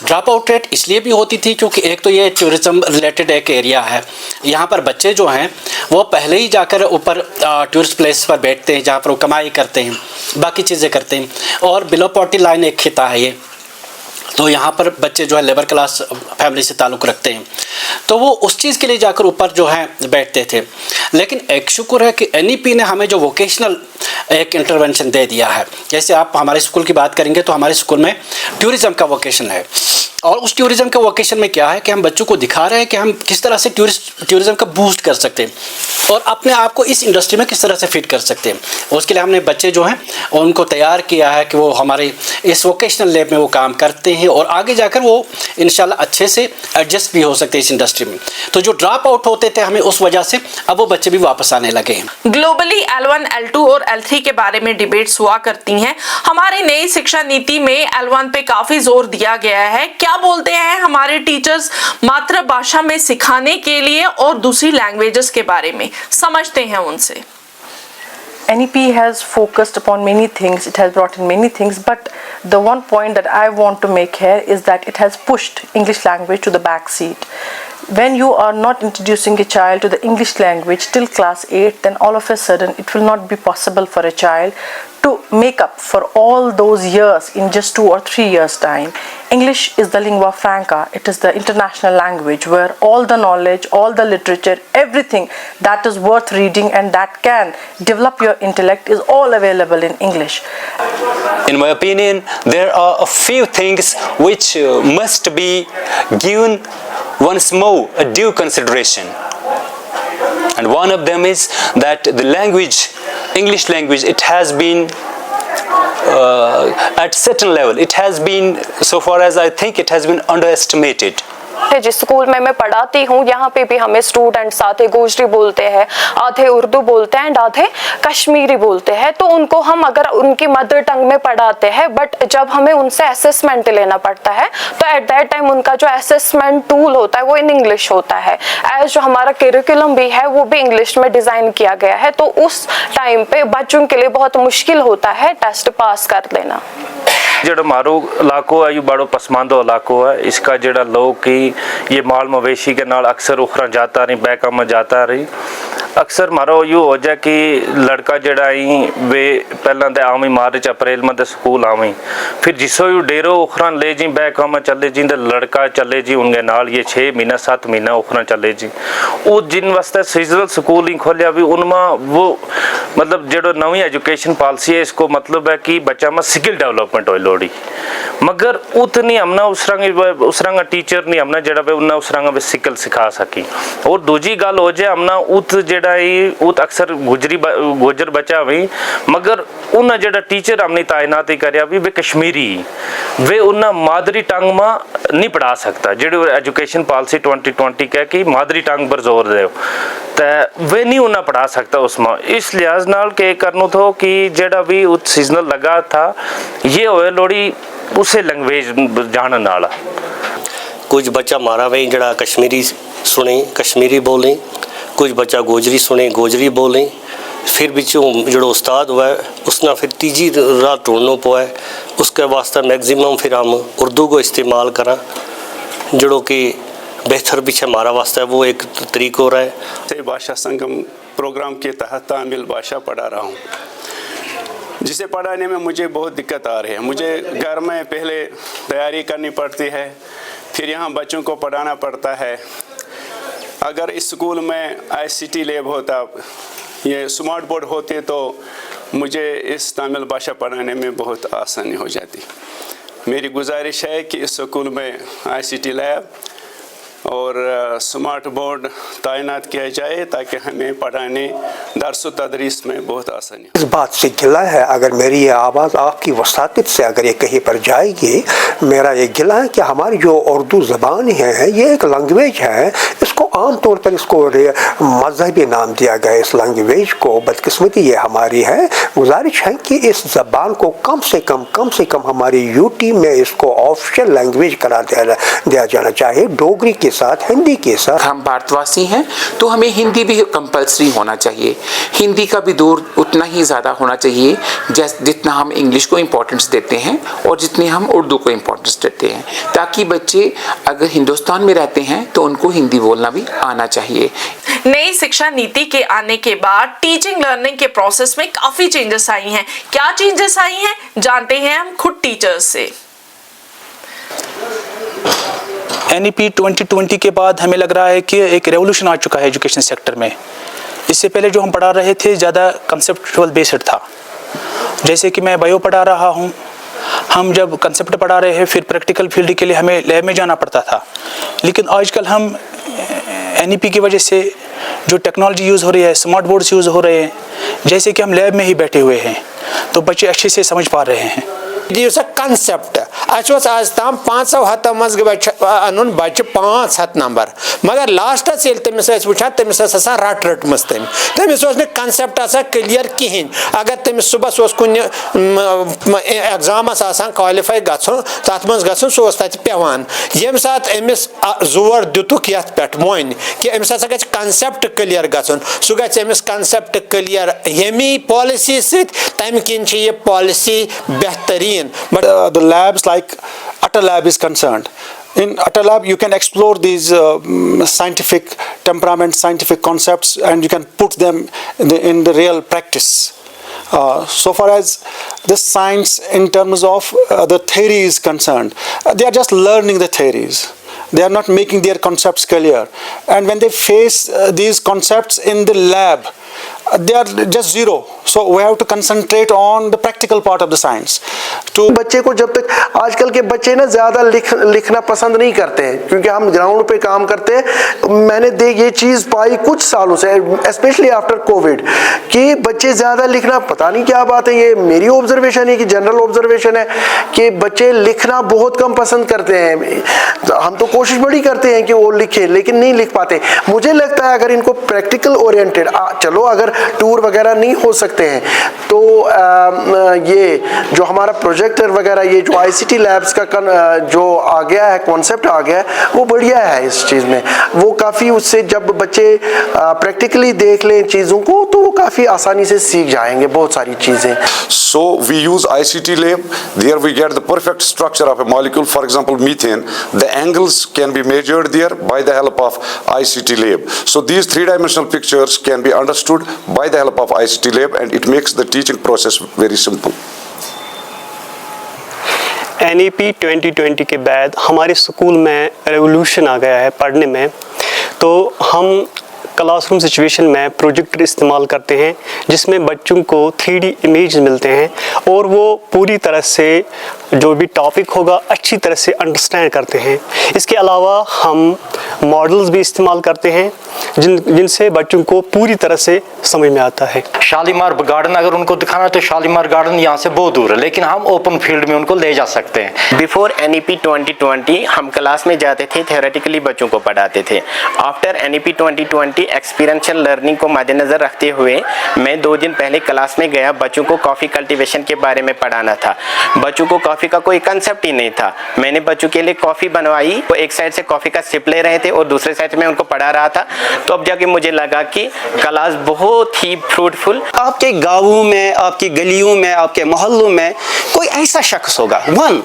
ड्रॉप आउट रेट इसलिए भी होती थी क्योंकि एक तो ये टूरिज़्म रिलेटेड एक एरिया है, यहाँ पर बच्चे जो हैं वो पहले ही जाकर ऊपर टूरिस्ट प्लेस पर बैठते हैं जहाँ पर वो कमाई करते हैं, बाकी चीज़ें करते हैं, और बिलो पॉवर्टी लाइन एक खिता है ये, तो यहाँ पर बच्चे जो है लेबर क्लास फैमिली से ताल्लुक़ रखते हैं, तो वो उस चीज़ के लिए जाकर ऊपर जो है बैठते थे। लेकिन एक शुक्र है कि NEP ने हमें जो वोकेशनल एक इंटरवेंशन दे दिया है। जैसे आप हमारे स्कूल की बात करेंगे तो हमारे स्कूल में टूरिज़्म का वोकेशन है, और उस टूरिज़्म के वोकेशन में क्या है कि हम बच्चों को दिखा रहे हैं कि हम किस तरह से टूरिज़्म का बूस्ट कर सकते हैं और अपने आप को इस इंडस्ट्री में किस तरह से फिट कर सकते हैं। उसके लिए हमने बच्चे जो हैं उनको तैयार किया है कि वो हमारे इस वोकेशनल लैब में वो काम करते हैं और आगे जाकर वो इंशाल्लाह अच्छे से एडजस्ट भी हो सकते हैं इस इंडस्ट्री में। तो जो ड्रॉप आउट होते थे हमें उस वजह से अब वो बच्चे भी वापस आने लगे हैं। ग्लोबली L1, L2 और L3 के बारे में डिबेट्स हुआ करती हैं। हमारी नई शिक्षा नीति में L1 पे काफी जोर दिया गया है। क्या बोलते हैं हमारे टीचर्स मातृभाषा में सिखाने के लिए और दूसरी लैंग्वेजेस के बारे में, समझते हैं उनसे। NEP has focused upon many things, it has brought in many things, but the one point that I want to make here is that it has pushed English language to the back seat. When you are not introducing a child to the English language till class 8, then all of a sudden it will not be possible for a child to make up for all those years in just 2 or 3 years time. English is the lingua franca, it is the international language where all the knowledge, all the literature, everything that is worth reading and that can develop your intellect is all available in English. In my opinion, there are a few things which must be given once more a due consideration. And one of them is that the language, English language, it has been at certain level, it has been, so far as I think, it has been underestimated. जिस school में मैं पढ़ाती हूँ यहाँ पे भी हमें students आधे गोजरी बोलते हैं, आधे उर्दू बोलते हैं, आधे कश्मीरी बोलते हैं। तो उनको हम अगर उनकी मदर टंग में पढ़ाते हैं, बट जब हमें उनसे असेसमेंट लेना पड़ता है तो एट दैट टाइम उनका जो असेसमेंट टूल होता है वो इन इंग्लिश होता है। एज जो हमारा करिकुलम भी है वो भी इंग्लिश में डिज़ाइन किया गया है, तो उस टाइम पे बच्चों के लिए बहुत मुश्किल होता है टेस्ट पास कर लेना। जो मारो इलाको है ये बड़ो पसमानदो इलाको है। इसका जड़ा लोग की ये माल मवेशी के नाल अक्सर उखरा जाता रही, बैका में जाता रही। अक्सर मारो यू हो जाए कि लड़का जड़ा ही वे पहला तो आवी मार्च अप्रैल में तो स्कूल आवी, फिर जिसो यू डेरो उखरा ले जी बैका में चले जी तो लड़का चले जी उनके नाल ये 6 महीना 7 महीना उखरा चले जी। वो जिन वास्ते सीजनल स्कूल ही खोलिया भी उनमें वो मतलब जो नवी एजुकेशन पॉलिसी है इसको मतलब है कि बच्चा में स्किल डेवलपमेंट हो लोड़ी, मगर उतनी हमने उस रंग टीचर नहीं हमने जड़ा पे उन्हें उस रंग स्किल सिखा सकी। और दूजी गल हो जाए हमने उत जड़ा ही उत अक्सर गुजर बचा भी, मगर उन्हें जड़ा टीचर हमने तैनाती करिया भी वे कश्मीरी वे उन्हें मादरी टंग में नहीं पढ़ा सकता। जो एजुकेशन पॉलिसी 2020 कह कि मादरी टंग पर जोर दे तो वे नहीं उन्हें पढ़ा सकता उसमें। इस लिहाज नाल के करनू थो कि जड़ा भी उत सीजनल लगा था ये होए लोड़ी उसे लैंग्वेज जानने वाला। कुछ बच्चा मारा वही जड़ा कश्मीरी सुने कश्मीरी बोलें, कुछ बच्चा गोजरी सुने गोजरी बोलें, फिर बिचों जो उस्ताद हुआ है उसने फिर तीजी राह ढूंढना पाए, उसके वास्ते मैक्सिमम फिर हम उर्दू को इस्तेमाल करा जड़ों कि बेहतर पीछे हमारा वास्ता है वो एक तरीक़ा हो रहा है। भाषा संगम प्रोग्राम के तहत तामिल भाषा पढ़ा रहा हूँ, जिसे पढ़ाने में मुझे बहुत दिक्कत आ रही है। मुझे घर में पहले तैयारी करनी पड़ती है, फिर यहाँ बच्चों को पढ़ाना पड़ता है। अगर इस स्कूल में ICT लैब होता, ये स्मार्ट बोर्ड होते तो मुझे इस तामिल भाषा पढ़ाने में बहुत आसानी हो जाती। मेरी गुजारिश है कि इस स्कूल में ICT लैब और स्मार्ट बोर्ड तैनात किया जाए ताकि हमें पढ़ाने दर्स तदरीस में बहुत आसानी। इस बात से गिला है, अगर मेरी ये आवाज़ आपकी वसातित से अगर ये कहीं पर जाएगी, मेरा ये गिला है कि हमारी जो उर्दू ज़बान है ये एक लैंग्वेज है, इसको आम तौर पर इसको मजहबी नाम दिया गया इस लैंग्वेज को। बदकिस्मती ये हमारी है। गुजारिश है कि इस ज़बान को कम से कम हमारी UT में इसको ऑफिशियल लैंग्वेज करा दिया जाना चाहिए, डोगरी के साथ हिंदी के साथ। हम भारतवासी हैं तो हमें हिंदी भी कंपल्सरी होना चाहिए। हिंदी का भी दौर उतना ही ज़्यादा होना चाहिए जितना हम इंग्लिश को इम्पोर्टेंस देते हैं और जितनी हम उर्दू को इम्पोर्टेंस देते हैं, ताकि बच्चे अगर हिंदुस्तान में रहते हैं तो उनको हिंदी बोलना भी आना चाहिए। नई शिक्षा नीति के आने के बाद टीचिंग लर्निंग के प्रोसेस में काफी चेंजेस आई हैं। क्या चेंजेस आई हैं जानते हैं हम खुद टीचर्स से। NEP 2020 के बाद हमें लग रहा है कि एक रेवोल्यूशन आ चुका है एजुकेशन सेक्टर में। इससे पहले जो हम पढ़ा रहे थे ज़्यादा कंसेप्चुअल बेस्ड था। जैसे कि मैं बायो पढ़ा रहा हूँ, हम जब कंसेप्ट पढ़ा रहे हैं फिर प्रैक्टिकल फील्ड के लिए हमें लैब में जाना पड़ता था। लेकिन आजकल हम NEP की वजह से जो टेक्नोलॉजी यूज़ हो रही है, स्मार्ट बोर्ड्स यूज़ हो रहे हैं, जैसे कि हम लैब में ही बैठे हुए हैं तो बच्चे अच्छे से समझ पा रहे हैं। It is a concept. अस आज तम 500 हतों मज अन बच्चे 500 नंबर मगर लास्टस तमिस वुचान तमिस रट रटमस तमिस कंसेप्ट क्लियर कहें अगर तमिस सुबह कुन एग्जामस क्वालिफाई गन तथ मज गन सह तत पेवान ये सात अमिस जोर दुतुक ये पे मोन कि अमिस हसा गछ कंसेप्ट क्लियर गन सह गछ Amish concept clear yummy policy सम किन ये पॉलिसी बेहतरीन but the labs like Atal Lab is concerned. In Atal Lab you can explore these scientific temperament, scientific concepts, and you can put them in the real practice. So far as the science in terms of the theory is concerned, they are just learning the theories. They are not making their concepts clear, and when they face these concepts in the lab, they are just zero. So we have to concentrate on the practical part of the science. तो बच्चे को जब तक आजकल के बच्चे ना ज़्यादा लिखना पसंद नहीं करते हैं क्योंकि हम ग्राउंड पे काम करते हैं। मैंने ये चीज़ पाई कुछ सालों से, स्पेशली आफ्टर कोविड, कि बच्चे ज़्यादा लिखना, पता नहीं क्या बात है, ये मेरी ऑब्जर्वेशन है कि जनरल ऑब्जर्वेशन है कि बच्चे लिखना बहुत कम पसंद करते हैं। हम तो कोशिश बड़ी करते हैं कि वो लिखें लेकिन नहीं लिख पाते। मुझे लगता है अगर इनको प्रैक्टिकल ओरिएंटेड, चलो अगर टूर वगैरह नहीं हो सकते हैं तो ये जो हमारा प्रोजेक्टर वगैरह, ये जो आईसीटी लैब्स का जो आ गया है, कॉन्सेप्ट आ गया है, वो बढ़िया है इस चीज़ में। वो काफ़ी, उससे जब बच्चे प्रैक्टिकली देख लें चीज़ों को तो वो काफ़ी आसानी से सीख जाएंगे बहुत सारी चीज़ें। So we use ICT lab, there we get the perfect structure of a molecule, for example methane. The angles can be measured there by the help of ICT lab. So these three-dimensional pictures can be understood by the help of ICT lab, and it makes the teaching process very simple. NEP 2020 के बाद हमारे school में revolution आ गया है पढ़ने में। तो हम क्लासरूम सिचुएशन में प्रोजेक्टर इस्तेमाल करते हैं जिसमें बच्चों को 3D इमेज मिलते हैं और वो पूरी तरह से जो भी टॉपिक होगा अच्छी तरह से अंडरस्टैंड करते हैं। इसके अलावा हम मॉडल्स भी इस्तेमाल करते हैं जिनसे बच्चों को पूरी तरह से समझ में आता है। शालीमार गार्डन अगर उनको दिखाना तो शालीमार गार्डन यहाँ से बहुत दूर है, लेकिन हम ओपन फील्ड में उनको ले जा सकते हैं। बिफोर NEP 2020 हम क्लास में जाते थे, थ्योरेटिकली बच्चों को पढ़ाते थे। आफ्टर NEP 2020 एक्सपीरियंशियल लर्निंग को मद्देनजर रखते हुए मैं 2 दिन पहले क्लास में गया, बच्चों को कॉफ़ी कल्टीवेशन के बारे में पढ़ाना था। बच्चों को कॉफ़ी का कोई कंसेप्ट ही नहीं था। मैंने बच्चों के लिए कॉफ़ी बनवाई, वो एक साइड से कॉफ़ी का सिप ले रहे थे और दूसरे साइड में उनको पढ़ा रहा था। तो अब जाके मुझे लगा कि क्लास बहुत ही फ्रूटफुल। आपके गाँवों में, आपकी गलियों में, आपके मोहल्लों में कोई ऐसा शख्स होगा, one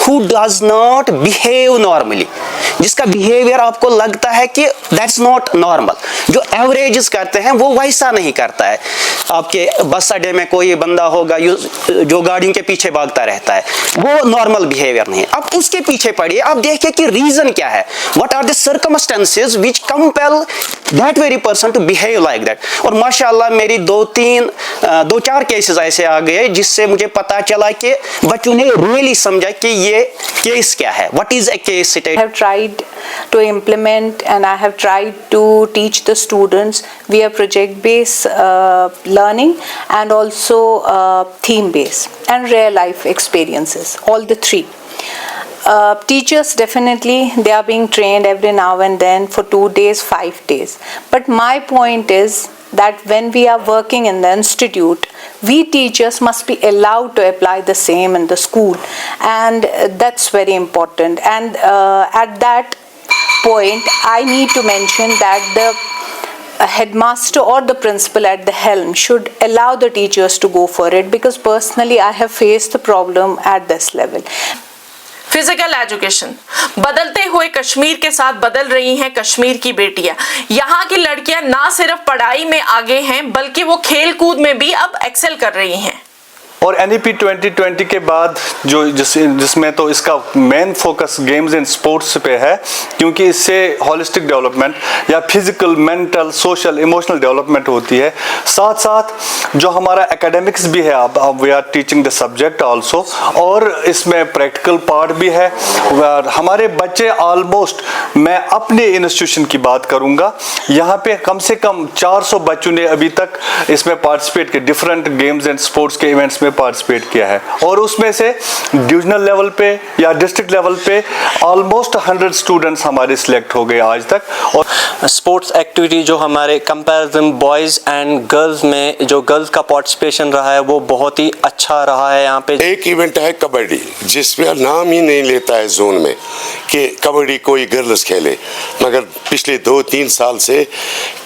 who does not behave normally, जिसका बिहेवियर आपको लगता है कि दैट्स नॉट नॉर्मल, जो एवरेजेस करते हैं वो वैसा नहीं करता है। आपके बस अड्डे में कोई बंदा होगा जो गाड़ियों के पीछे भागता रहता है, वो नॉर्मल बिहेवियर नहीं है। अब उसके पीछे पढ़िए, आप देखिए कि रीजन क्या है, what are the circumstances which compel that very person to behave like that. और माशाल्लाह मेरी 2-4 केसेस ऐसे आ गए जिससे मुझे पता चला कि बच्चों ने रियली समझा कि ये केस क्या है, what is a case study. I have tried to implement and I have tried to teach the students via project-based learning and also theme-based and real-life experiences, all the 3. Teachers definitely, they are being trained every now and then for 2 days, 5 days. But my point is that when we are working in the institute, we teachers must be allowed to apply the same in the school, and that's very important. And at that point, I need to mention that the headmaster or the principal at the helm should allow the teachers to go for it, because personally I have faced the problem at this level. Physical education, बदलते हुए कश्मीर के साथ बदल रही हैं कश्मीर की बेटियां। यहाँ की लड़कियां ना सिर्फ पढ़ाई में आगे हैं बल्कि वो खेल कूद में भी अब एक्सेल कर रही हैं। और NEP 2020 के बाद जिसमें तो इसका main focus games and sports पे है, क्योंकि इससे होलिस्टिक डेवलपमेंट या physical, mental, social, emotional development होती है। साथ साथ जो हमारा एकेडमिक्स भी है, अब we are teaching the subject also, और इसमें प्रैक्टिकल पार्ट भी है। हमारे बच्चे ऑलमोस्ट, मैं अपने इंस्टीट्यूशन की बात करूँगा, यहाँ पे कम से कम 400 बच्चों ने अभी तक इसमें पार्टिसिपेट किए, डिफरेंट गेम्स एंड स्पोर्ट्स के इवेंट्स में पार्टिसिपेट किया है और उसमें से डिविजनल लेवल पे या डिस्ट्रिक्ट लेवल पे ऑलमोस्ट 100 स्टूडेंट्स हमारे सिलेक्ट हो गए आज तक। और स्पोर्ट्स एक्टिविटी जो हमारे कंपैरिजन बॉयज़ एंड गर्ल्स में जो गर्ल्स का पार्टिसिपेशन रहा है वो बहुत ही अच्छा रहा है। यहाँ पे एक इवेंट है कबड्डी, जिसमें नाम ही नहीं लेता है जोन में कि कबड्डी कोई गर्ल्स खेले, मगर पिछले 2-3 साल से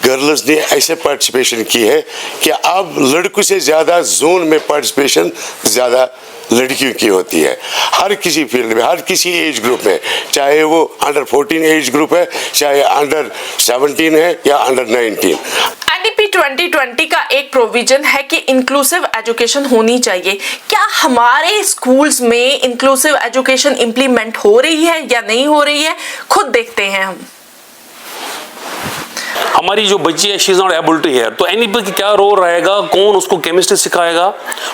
गर्ल्स ने ऐसे पार्टिसिपेशन की है कि अब लड़कों से ज़्यादा जोन में पार्टिसिपेशन ज़्यादा लड़कियों की होती है। हर किसी फील्ड में, हर किसी एज ग्रुप में, चाहे वो अंडर 14 एज ग्रुप है, चाहे अंडर 17 है या अंडर 19। एनईपी 2020 का एक प्रोविजन है कि इंक्लूसिव एजुकेशन होनी चाहिए। क्या हमारे स्कूल्स में इंक्लूसिव एजुकेशन इम्प्लीमेंट हो रही है या नहीं हो रही है, खुद देखते हैं हम। हमारी जो बच्ची है she is not able to hear, तो एनईपी की क्या रोल रहेगा, कौन उसको केमिस्ट्री सिखाएगा,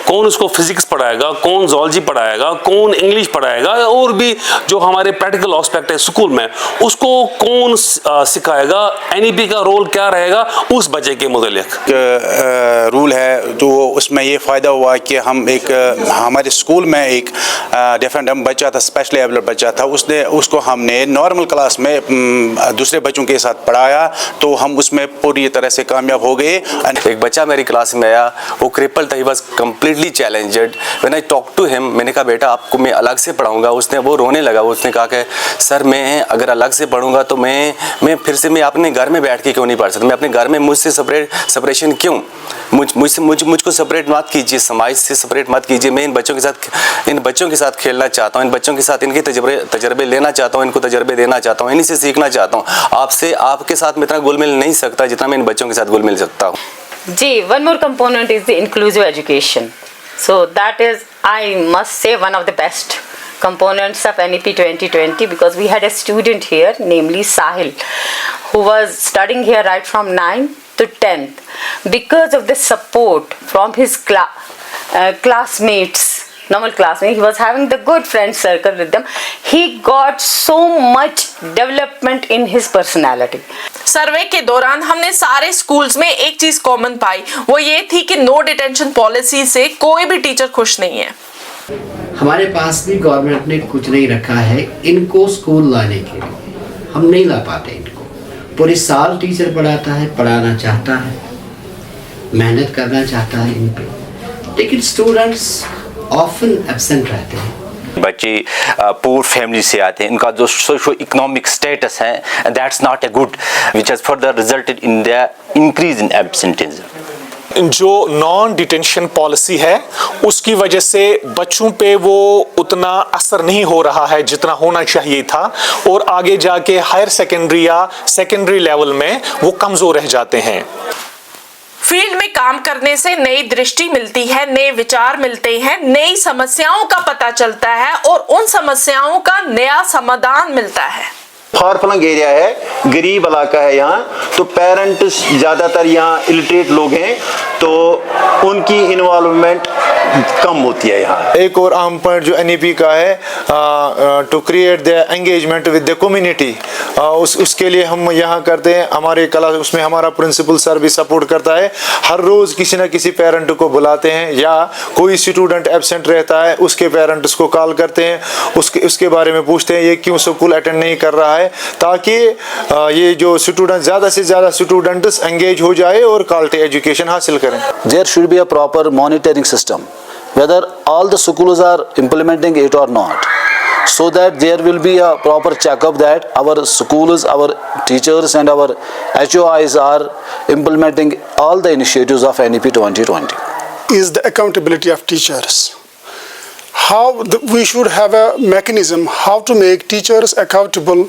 कौन उसको फिजिक्स पढ़ाएगा, कौन जूलॉजी पढ़ाएगा, कौन इंग्लिश पढ़ाएगा, और भी जो हमारे प्रैक्टिकल एस्पेक्ट है स्कूल में उसको कौन सिखाएगा, एनईपी का रोल क्या रहेगा उस बच्चे के मुतालिक। रूल है तो उसमें ये फ़ायदा हुआ कि हम एक हमारे स्कूल में एक डिफरेंट बच्चा था, स्पेशली एबल बच्चा था, उसको हमने नॉर्मल क्लास में दूसरे बच्चों के साथ पढ़ाया तो हम उसमें पूरी तरह से कामयाब हो गए। एक बच्चा मेरी क्लास में आया, वो क्रिपल था, he was completely challenged. When I talk to him, मैंने कहा बेटा आपको मैं अलग से पढ़ाऊंगा। वो रोने लगा, उसने कहा कि सर मैं अगर अलग से पढ़ूंगा तो मैं फिर से मैं अपने घर में बैठ के क्यों नहीं पढ़ सकता, मैं अपने घर में मुझसे सेपरेशन क्यों, मुझको सेपरेट मत कीजिए, समाज से सेपरेट मत कीजिए। मैं इन बच्चों के साथ खेलना चाहता हूँ, इन बच्चों के साथ इनके तजर्बे लेना चाहता हूँ, इनको तजर्बे देना चाहता हूँ, इन्हीं से सीखना चाहता हूँ। आपके साथ मैं इतना घुल मिल नहीं सकता जितना मैं इन बच्चों के साथ घुल मिल सकता हूँ। जी, one more component is the inclusive education. So that is, I must say, one of the best components of NEP 2020, because we had a student here, namely Sahil, who was studying here right from 9th to 10th. Because of the support from his classmates, normal classmates, he was having the good friend circle with them. He got so much development in his personality. सर्वे के दौरान हमने सारे schools में एक चीज common पाई, वो ये थी कि नो डिटेंशन पॉलिसी से कोई भी टीचर खुश नहीं है। हमारे पास भी गवर्नमेंट ने कुछ नहीं रखा है इनको स्कूल लाने के लिए, हम नहीं ला पाते इनको। पूरे साल टीचर पढ़ाता है, पढ़ाना चाहता है, मेहनत करना चाहता है इन पे, लेकिन स्टूडेंट्स ऑफन एब्सेंट रहते हैं। बच्चे पुअर फैमिली से आते हैं, इनका जो सोशो इकोनॉमिक स्टेटस है that's not a good, which has further resulted in the increase in absenteeism. जो नॉन डिटेंशन पॉलिसी है उसकी वजह से बच्चों पे वो उतना असर नहीं हो रहा है जितना होना चाहिए था, और आगे जाके हायर सेकेंडरी या सेकेंडरी लेवल में वो कमजोर रह जाते हैं। फील्ड में काम करने से नई दृष्टि मिलती है, नए विचार मिलते हैं, नई समस्याओं का पता चलता है और उन समस्याओं का नया समाधान मिलता है। फार फ्लंग एरिया है, गरीब इलाका है यहाँ, तो पेरेंट्स ज़्यादातर यहाँ इलिटरेट लोग हैं तो उनकी इन्वॉल्वमेंट कम होती है यहाँ। एक और अहम पॉइंट जो एनईपी का है to create the engagement with the community, उसके लिए हम यहाँ करते हैं हमारे क्लास, उसमें हमारा प्रिंसिपल सर भी सपोर्ट करता है। हर रोज़ किसी न किसी पेरेंट को बुलाते हैं या कोई स्टूडेंट एब्सेंट रहता है उसके पेरेंट्स को कॉल करते हैं, उसके बारे में पूछते हैं ये क्यों स्कूल अटेंड नहीं कर रहा है, ताकि ये जो स्टूडेंट ज़्यादा से ज़्यादा स्टूडेंट्स एंगेज हो जाए और क्वालिटी एजुकेशन हासिल करें। There should be a proper monitoring system, whether all the schools are implementing it or not, so that there will be a proper checkup that our schools, our teachers and our HOIs are implementing all the initiatives of NEP 2020. Is the accountability of teachers. We should have a mechanism how to make teachers accountable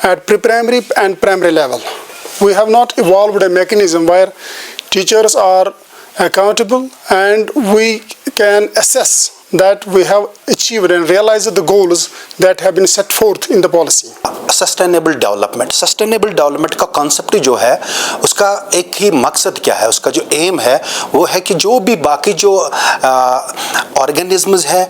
at pre-primary and primary level. We have not evolved a mechanism where teachers are accountable and we can assess that we have achieved and realized the goals that have been set forth in the policy. Sustainable development का concept जो है उसका एक ही मकसद क्या है, उसका जो एम है वो है कि जो भी बाकी जो ऑर्गेनिजम्स है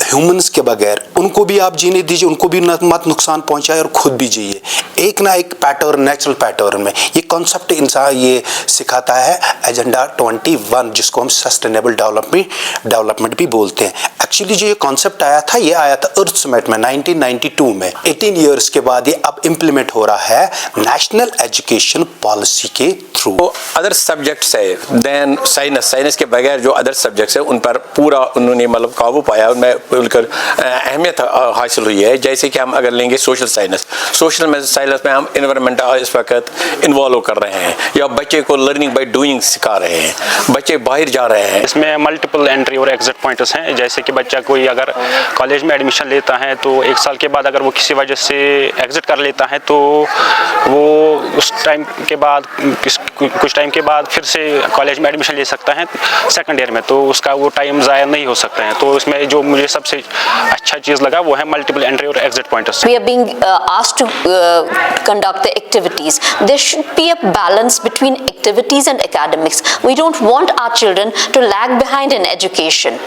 ह्यूमंस के बगैर उनको भी आप जीने दीजिए, उनको भी मत नुकसान पहुंचाए और खुद भी जिए एक ना एक पैटर्न, नेचुरल पैटर्न में। ये कॉन्सेप्ट इंसान ये सिखाता है एजेंडा 21 जिसको हम सस्टेनेबल डेवलपमेंट भी बोलते हैं। एक्चुअली जो ये कॉन्सेप्ट आया था ये आया था अर्थ समिट में 1992 में। 18 ईयर्स के बाद ये अब इम्प्लीमेंट हो रहा है नेशनल एजुकेशन पॉलिसी के थ्रू। अदर सब्जेक्ट्स है देन साइंस के बगैर जो अदर सब्जेक्ट्स है उन पर पूरा उन्होंने मतलब काबू पाया, उनमें बिल्कुल अहमियत हासिल हुई है। जैसे कि हम अगर लेंगे सोशल साइंस में हम इन्वायरमेंट इस वक्त इन्वॉल्व कर रहे हैं या बच्चे को लर्निंग बाय डूइंग सिखा रहे हैं, बच्चे बाहर जा रहे हैं। इसमें मल्टीपल एंट्री और एग्जिट पॉइंट्स हैं। जैसे कि बच्चा कोई अगर कॉलेज में एडमिशन लेता है तो 1 साल के बाद अगर वो किसी वजह से एग्जिट कर लेता है तो वो उस टाइम के बाद कुछ टाइम के बाद फिर से कॉलेज में एडमिशन ले सकता है सेकंड ईयर में, तो उसका वो टाइम ज़ाया नहीं हो सकता है। तो इसमें जो मुझे सबसे अच्छा चीज़ लगा वो है मल्टीपल एंट्री और exit points. We are being asked to conduct the activities. There should be a balance between activities and academics. We don't want our children to lag behind in education.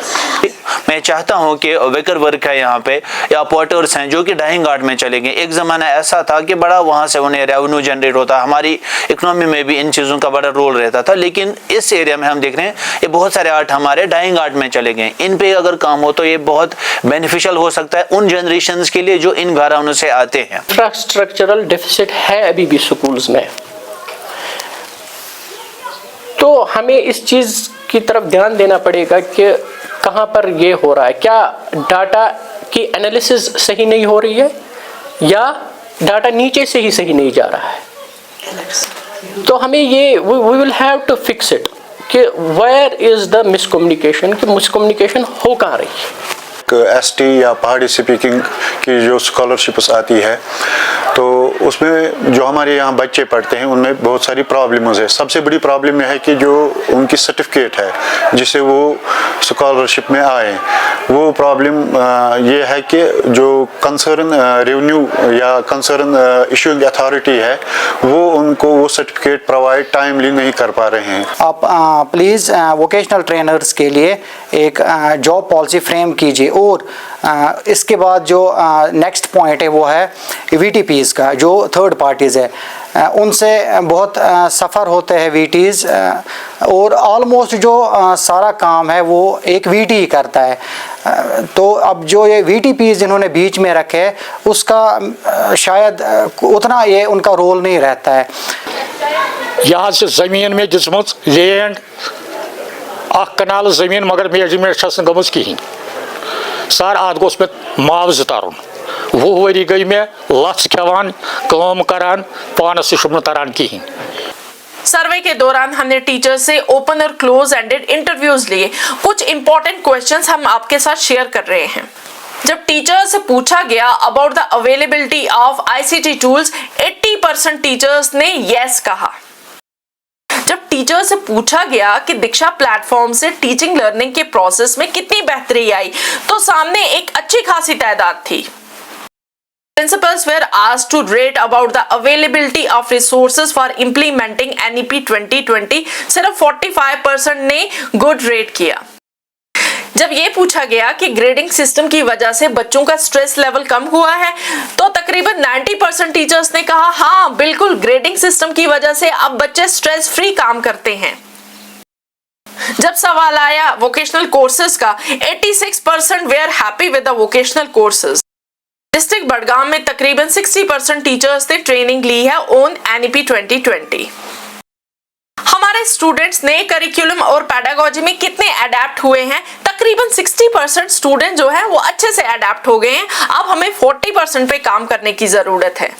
मैं चाहता हूं कि waker work है यहाँ पे या porters हैं जो कि डाइंग आर्ट में चले गए। एक ज़माना ऐसा था कि बड़ा वहाँ से उन्हें रेवेन्यू जनरेट होता, हमारी इकोनॉमी में भी इन चीज़ों का बड़ा रोल रहता था। लेकिन इस एरिया में हम देख रहे हैं ये बहुत सारे आर्ट हमारे डाइंग आर्ट में चले गए। इन पे अगर काम हो तो ये बहुत बेनिफिशियल हो सकता है उन जनरेशन्स के लिए जो इन घरानों से आते हैं। इंफ्रास्ट्रक्चरल डेफिसिट है अभी भी स्कूल्स में, तो हमें इस चीज़ की तरफ ध्यान देना पड़ेगा कि कहाँ पर ये हो रहा है। क्या डाटा की एनालिसिस सही नहीं हो रही है या डाटा नीचे से ही सही नहीं जा रहा है? तो हमें ये we will have to fix it कि वेयर इज़ द मिसकम्युनिकेशन, कि मिसकम्युनिकेशन हो कहाँ रही है। ST या पहाड़ी स्पीकिंग की जो स्कॉलरशिप्स आती है तो उसमें जो हमारे यहाँ बच्चे पढ़ते हैं उनमें बहुत सारी प्रॉब्लम्स है। सबसे बड़ी प्रॉब्लम यह है कि जो उनकी सर्टिफिकेट है जिससे वो स्कॉलरशिप में आए, वो प्रॉब्लम ये है कि जो कंसर्न रेवेन्यू या कंसर्न इशूइंग अथॉरिटी है वो उनको वो सर्टिफिकेट प्रोवाइड टाइमली नहीं कर पा रहे हैं। आप प्लीज़ वोकेशनल ट्रेनर्स के लिए एक जॉब पॉलिसी फ्रेम कीजिए। और इसके बाद जो नेक्स्ट पॉइंट है वो है VTPs का, जो थर्ड पार्टीज़ है उनसे बहुत सफ़र होते हैं VTs, और ऑलमोस्ट जो सारा काम है वो एक VT ही करता है। तो अब जो ये VTPs जिन्होंने बीच में रखे उसका शायद उतना ये उनका रोल नहीं रहता है। यहाँ से ज़मीन में जिसमत लैंड कनाल ज़मीन मगर मेजरमेंट गमज कहीं सर अत गोस मे मुआवज तरन 20 वरी गई मे लच खेवान काम करान पानस से तरान कहीं। सर्वे के दौरान हमने टीचर से ओपन और क्लोज एंडेड इंटरव्यूज लिए। कुछ इंपॉर्टेंट क्वेश्चंस हम आपके साथ शेयर कर रहे हैं। जब टीचर से पूछा गया about the availability of ICT tools, 80% teachers ने यस कहा। जब टीचर से पूछा गया कि दीक्षा प्लेटफॉर्म से टीचिंग लर्निंग के प्रोसेस में कितनी बेहतरी आई, तो सामने एक अच्छी खासी तादाद थी। Principals were asked to rate about the availability of resources for implementing NEP 2020. सिर्फ 45% ने गुड रेट किया। जब ये पूछा गया कि ग्रेडिंग सिस्टम की वजह से बच्चों का स्ट्रेस लेवल कम हुआ है, तो तकरीबन 90% टीचर्स ने कहा हाँ बिल्कुल, ग्रेडिंग सिस्टम की वजह से अब बच्चे स्ट्रेस फ्री काम करते हैं। जब सवाल आया वोकेशनल कोर्सेज का, 86% were happy with the vocational courses. District Budgam में तकरीबन 60% टीचर्स ने ट्रेनिंग ली है ऑन NEP 2020। हमारे स्टूडेंट्स ने करिकुलम और पेडागोजी में कितने अडेप्ट हुए हैं? तकरीबन 60% स्टूडेंट जो है वो अच्छे से अडेप्ट हो गए हैं। अब हमें 40% पे काम करने की जरूरत है।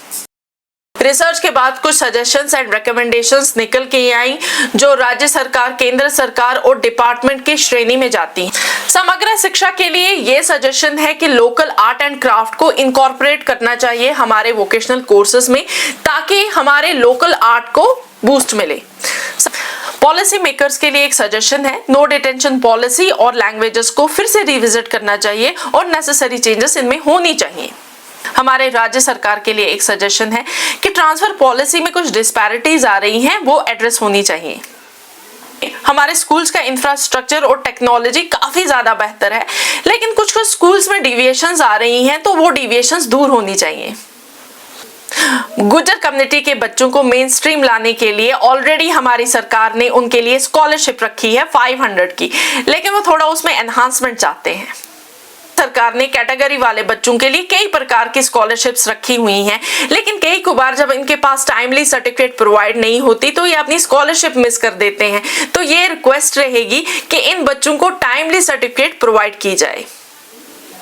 रिसर्च के बाद कुछ सजेशंस एंड रिकमेंडेशंस निकल के आई जो राज्य सरकार, केंद्र सरकार और डिपार्टमेंट की श्रेणी में जाती हैं। समग्र शिक्षा के लिए ये सजेशन है कि लोकल आर्ट एंड क्राफ्ट को इनकॉर्पोरेट करना चाहिए हमारे वोकेशनल कोर्सेज में, ताकि हमारे लोकल आर्ट को बूस्ट मिले। पॉलिसी मेकर्स के लिए एक सजेशन है, नो डिटेंशन पॉलिसी और लैंग्वेजेस को फिर से रिविजिट करना चाहिए और नेसेसरी चेंजेस इनमें होनी चाहिए। हमारे राज्य सरकार के लिए एक सजेशन है कि ट्रांसफर पॉलिसी में कुछ डिस्पैरिटीज आ रही हैं, वो एड्रेस होनी चाहिए। हमारे स्कूल्स का इंफ्रास्ट्रक्चर और टेक्नोलॉजी काफी ज्यादा बेहतर है, लेकिन कुछ स्कूल्स में डिविएशंस आ रही हैं, तो वो डिविएशंस दूर होनी चाहिए। गुर्जर कम्युनिटी के बच्चों को मेन स्ट्रीम लाने के लिए ऑलरेडी हमारी सरकार ने उनके लिए स्कॉलरशिप रखी है 500 की, लेकिन वो थोड़ा उसमें एनहांसमेंट चाहते हैं। सरकार ने कैटेगरी वाले बच्चों के लिए कई प्रकार की स्कॉलरशिप्स रखी हुई हैं, लेकिन कई बार जब इनके पास टाइमली सर्टिफिकेट प्रोवाइड नहीं होती तो ये अपनी स्कॉलरशिप मिस कर देते हैं। तो ये रिक्वेस्ट रहेगी कि इन बच्चों को टाइमली सर्टिफिकेट प्रोवाइड की जाए।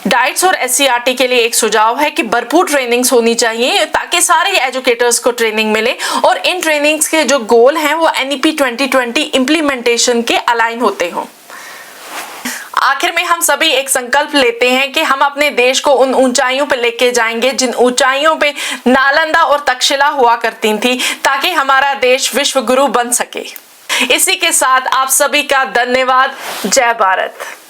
डाइट्स और SCRT के लिए एक सुझाव है कि भरपूर ट्रेनिंग्स होनी चाहिए ताकि सारे एजुकेटर्स को ट्रेनिंग मिले और इन ट्रेनिंग्स के जो गोल हैं वो NEP 2020 इम्प्लीमेंटेशन के अलाइन होते हों। आखिर में हम सभी एक संकल्प लेते हैं कि हम अपने देश को उन ऊंचाइयों पर लेके जाएंगे जिन ऊंचाइयों पे नालंदा और तक्षशिला हुआ करती थी, ताकि हमारा देश विश्व गुरु बन सके। इसी के साथ आप सभी का धन्यवाद। जय भारत।